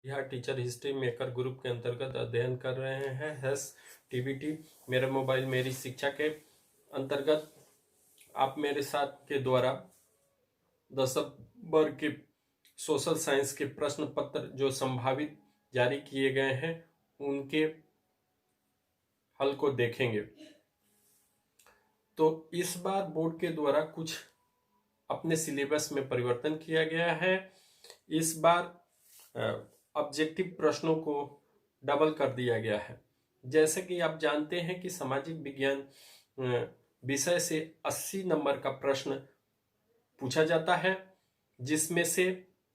Bihar teacher history maker group के अंतर्गत अध्ययन कर रहे हैं हैश टीबीटी मेरा मोबाइल मेरी शिक्षा के अंतर्गत आप मेरे साथ के द्वारा 10 वर्ग के सोशल साइंस के प्रश्न पत्र जो संभावित जारी किए गए हैं उनके हल को देखेंगे। तो इस बार बोर्ड के द्वारा कुछ अपने सिलेबस में परिवर्तन किया गया है। इस बार ऑब्जेक्टिव प्रश्नों को डबल कर दिया गया है। जैसे कि आप जानते हैं कि सामाजिक विज्ञान विषय से 80 नंबर का प्रश्न पूछा जाता है, जिसमें से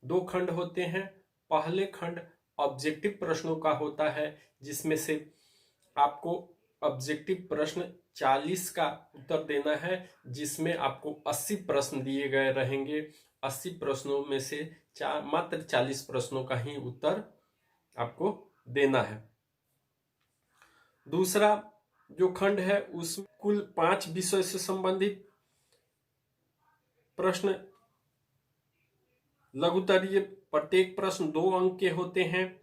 2 खंड होते हैं। पहले खंड ऑब्जेक्टिव प्रश्नों का होता है, जिसमें से आपको ऑब्जेक्टिव प्रश्न 40 का उत्तर देना है, जिसमें आपको 80 प्रश्न दिए गए रहेंगे। 80 प्रश्नों में से मात्र 40 प्रश्नों का ही उत्तर आपको देना है। दूसरा जो खंड है उसमें कुल 5 विषय से संबंधित प्रश्न लघुतरीय, प्रत्येक प्रश्न 2 अंक के होते हैं,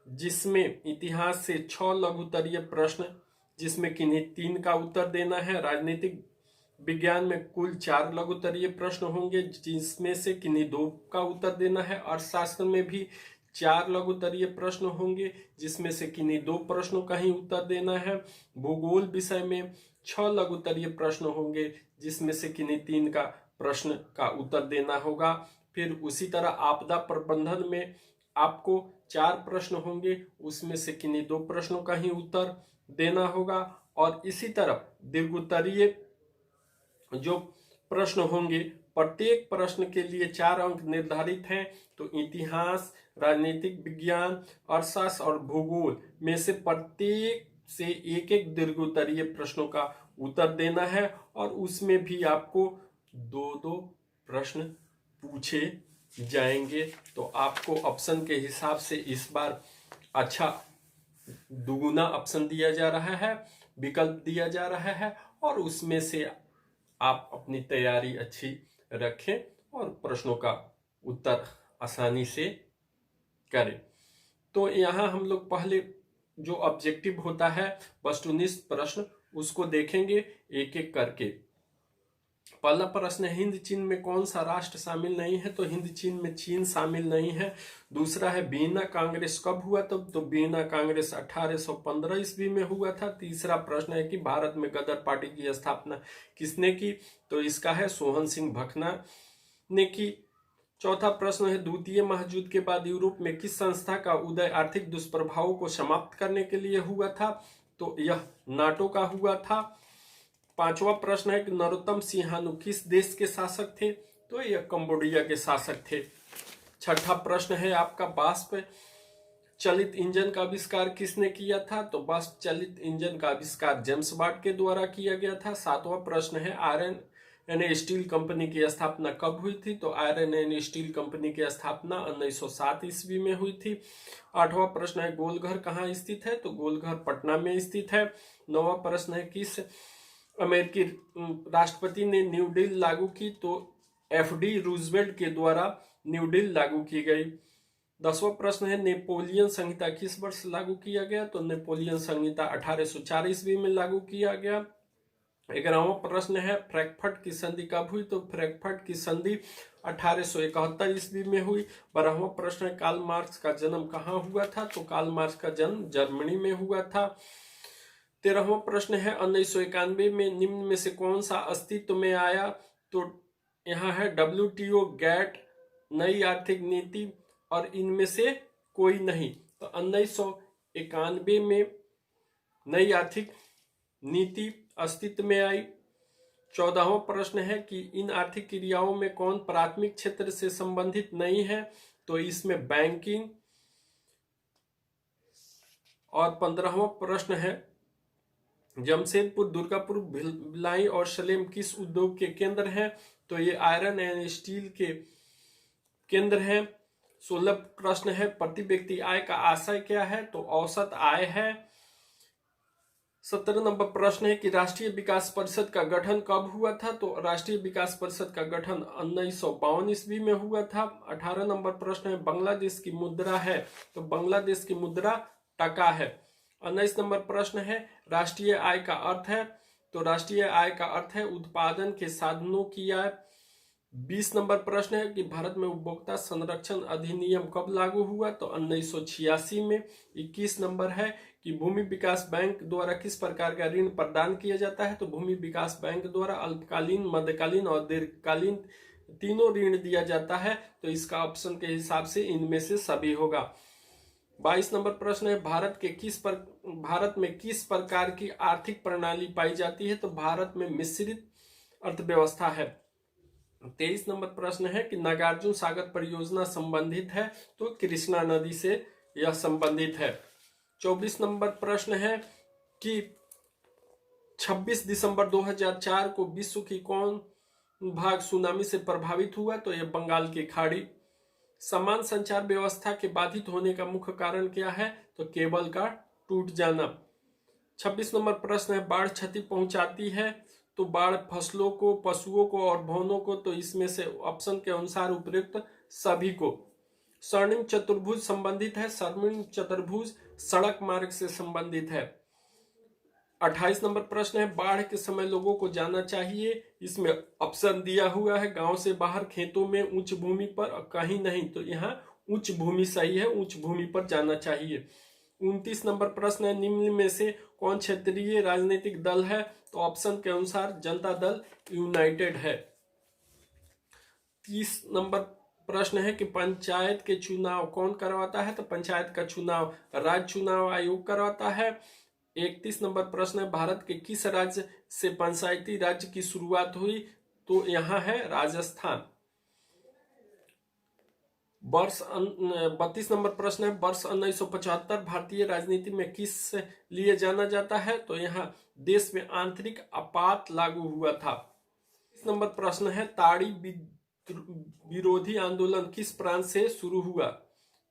जिसमें इतिहास से 6 लघुतरीय प्रश्न, जिसमें किन्हीं 3 का उत्तर देना है। राजनीतिक विज्ञान में कुल 4 लघुतरीय प्रश्न होंगे, जिसमें से किन्हीं 2 का उत्तर देना है। अर्थशास्त्र में भी 4 लघुतरीय प्रश्न होंगे, जिसमें से किन्हीं 2 प्रश्नों का ही उत्तर देना है। भूगोल विषय में 6 लघुतरीय प्रश्न होंगे, जिसमें से किन्हीं 3 का प्रश्न का उत्तर देना होगा। फिर उसी तरह आपदा प्रबंधन में आपको 4 प्रश्न होंगे, उसमें से किन्हीं 2 प्रश्नों का ही उत्तर देना होगा। और इसी तरह दीर्घोत्तरीय जो प्रश्न होंगे, प्रत्येक प्रश्न के लिए 4 अंक निर्धारित हैं। तो इतिहास, राजनीतिक विज्ञान, अर्थशास्त्र और भूगोल में से प्रत्येक से एक एक दीर्घोत्तरीय प्रश्नों का उत्तर देना है, और उसमें भी आपको 2-2 प्रश्न पूछे जाएंगे। तो आपको ऑप्शन के हिसाब से इस बार अच्छा दुगुना ऑप्शन दिया जा रहा है, विकल्प दिया जा रहा है, और उसमें से आप अपनी तैयारी अच्छी रखें और प्रश्नों का उत्तर आसानी से करें। तो यहाँ हम लोग पहले जो ऑब्जेक्टिव होता है वस्तुनिष्ठ प्रश्न, उसको देखेंगे एक एक करके। पहला प्रश्न है, हिंद चीन में कौन सा राष्ट्र शामिल नहीं है? तो हिंद चीन में चीन शामिल नहीं है। दूसरा है, वियना कांग्रेस कब हुआ? तो वियना कांग्रेस 1815 ईस्वी में हुआ था। तीसरा प्रश्न है कि भारत में गदर पार्टी की स्थापना किसने की? तो इसका है सोहन सिंह भकना ने की। चौथा प्रश्न है, द्वितीय महायुद्ध के बाद यूरोप में किस संस्था का उदय आर्थिक दुष्प्रभावों को समाप्त करने के लिए हुआ था? तो यह नाटो का हुआ था। पांचवा प्रश्न है कि नरोत्तम सिंहानु किस देश के शासक थे? तो यह कंबोडिया के शासक थे। छठा प्रश्न है आपका, वाष्प चलित इंजन का आविष्कार किसने किया था? तो वाष्प चलित इंजन का आविष्कार जेम्स वाट के द्वारा किया गया था। सातवां प्रश्न है, आयरन एंड स्टील कंपनी की स्थापना कब हुई थी? तो आयरन एंड स्टील कंपनी की स्थापना 1907 ईस्वी में हुई थी। आठवां प्रश्न है, गोलघर कहाँ स्थित है? तो गोलघर पटना में स्थित है। नौवां प्रश्न है, किस अमेरिकी राष्ट्रपति ने न्यू डील लागू की? तो एफडी रूजवेल्ट के द्वारा न्यू डील लागू की गई। 10वां प्रश्न है, नेपोलियन संहिता किस वर्ष लागू किया गया? तो नेपोलियन संहिता 1804 ईस्वी में लागू किया गया। 11वां प्रश्न है, फ्रैंकफर्ट की संधि कब हुई? तो फ्रैंकफर्ट की संधि 1871 ईस्वी में हुई। 12वां प्रश्न है, कार्ल मार्क्स का जन्म कहाँ हुआ था? तो कार्ल मार्क्स का जन्म जर्मनी में हुआ था। 13वां प्रश्न है, 1991 में निम्न में से कौन सा अस्तित्व में आया? तो यहाँ है WTO, गैट, नई आर्थिक नीति और इनमें से कोई नहीं। तो 1991 में नई आर्थिक नीति अस्तित्व में आई। 14वां प्रश्न है कि इन आर्थिक क्रियाओं में कौन प्राथमिक क्षेत्र से संबंधित नहीं है? तो इसमें बैंकिंग। और 15वां प्रश्न है, जमशेदपुर, दुर्गापुर, भिलाई और सलेम किस उद्योग के केंद्र हैं? तो ये आयरन एंड स्टील के केंद्र हैं। 16 प्रश्न है, प्रति व्यक्ति आय का आशय क्या है? तो औसत आय है। 17 नंबर प्रश्न है कि राष्ट्रीय विकास परिषद का गठन कब हुआ था? तो राष्ट्रीय विकास परिषद का गठन 1952 ईस्वी में हुआ था। 18 नंबर प्रश्न है बांग्लादेश की मुद्रा है, तो बांग्लादेश की मुद्रा टका है। 19 नंबर प्रश्न है राष्ट्रीय आय का अर्थ है, तो राष्ट्रीय आय का अर्थ है उत्पादन के साधनों की आय। 20 नंबर प्रश्न है कि भारत में उपभोक्ता संरक्षण अधिनियम कब लागू हुआ? तो 1986 में। 21 नंबर है कि भूमि विकास बैंक द्वारा किस प्रकार का ऋण प्रदान किया जाता है? तो भूमि विकास बैंक द्वारा अल्पकालीन, मध्यकालीन और दीर्घकालीन तीनों ऋण दिया जाता है, तो इसका ऑप्शन के हिसाब से इनमें से सभी होगा। 22 नंबर प्रश्न है भारत में किस प्रकार की आर्थिक प्रणाली पाई जाती है? तो भारत में मिश्रित अर्थव्यवस्था है। 23 नंबर प्रश्न है कि नागार्जुन सागर परियोजना संबंधित है? तो कृष्णा नदी से यह संबंधित है। 24 नंबर प्रश्न है कि 26 दिसंबर 2004 को विश्व की कौन भाग सुनामी से प्रभावित हुआ? तो यह बंगाल की खाड़ी। समान संचार व्यवस्था के बाधित होने का मुख्य कारण क्या है? तो केबल का टूट जाना। 26 नंबर प्रश्न है बाढ़ क्षति पहुंचाती है? तो बाढ़ फसलों को, पशुओं को और भवनों को, तो इसमें से ऑप्शन के अनुसार उपयुक्त सभी को। स्वर्णिम चतुर्भुज संबंधित है? स्वर्णिम चतुर्भुज सड़क मार्ग से संबंधित है। 28 नंबर प्रश्न है बाढ़ के समय लोगों को जाना चाहिए? इसमें ऑप्शन दिया हुआ है गांव से बाहर, खेतों में, उच्च भूमि पर, कहीं नहीं, तो यहाँ उच्च भूमि सही है, उच्च भूमि पर जाना चाहिए। 29 नंबर प्रश्न है निम्न में से कौन क्षेत्रीय राजनीतिक दल है? तो ऑप्शन के अनुसार जनता दल यूनाइटेड है। 30 नंबर प्रश्न है कि पंचायत के चुनाव कौन करवाता है? तो पंचायत का चुनाव राज्य चुनाव आयोग करवाता है। 31 नंबर प्रश्न है भारत के किस राज्य से पंचायती राज्य की शुरुआत हुई? तो यहाँ है राजस्थान। 32 नंबर प्रश्न है वर्ष 1975 भारतीय राजनीति में किस लिए जाना जाता है? तो यहाँ देश में आंतरिक आपात लागू हुआ था। 30 नंबर प्रश्न है ताड़ी विरोधी आंदोलन किस प्रांत से शुरू हुआ?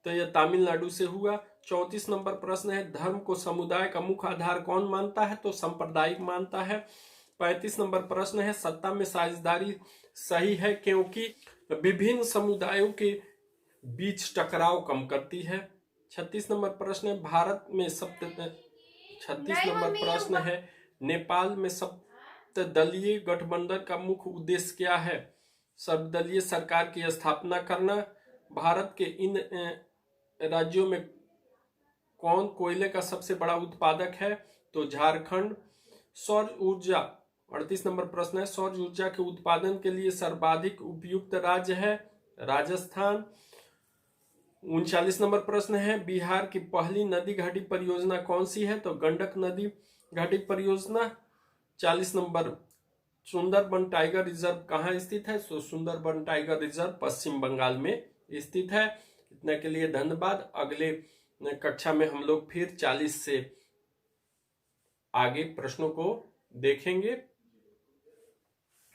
तो यह तमिलनाडु से हुआ। 34 नंबर प्रश्न है धर्म को समुदाय का मुख्य आधार कौन मानता है? तो सांप्रदायिक मानता है। 35 नंबर प्रश्न है सत्ता में साझेदारी सही है क्योंकि विभिन्न समुदायों के बीच टकराव कम करती है। 36 नंबर प्रश्न है भारत में 36 नंबर प्रश्न है नेपाल में सप्तदलीय गठबंधन का मुख्य उद्देश्य क्या है? सर्वदलीय सरकार की स्थापना करना। भारत के इन राज्यों में कौन कोयले का सबसे बड़ा उत्पादक है? तो झारखंड। सौर ऊर्जा 38 नंबर प्रश्न है सौर ऊर्जा के उत्पादन के लिए सर्वाधिक उपयुक्त राज्य है राजस्थान। 39 नंबर प्रश्न है बिहार की पहली नदी घाटी परियोजना कौन सी है? तो गंडक नदी घाटी परियोजना। 40 नंबर सुंदरबन टाइगर रिजर्व कहाँ स्थित है? तो सुंदरबन टाइगर रिजर्व पश्चिम बंगाल में स्थित है। इतने के लिए धन्यवाद। अगले कक्षा में हम लोग फिर 40 से आगे प्रश्नों को देखेंगे।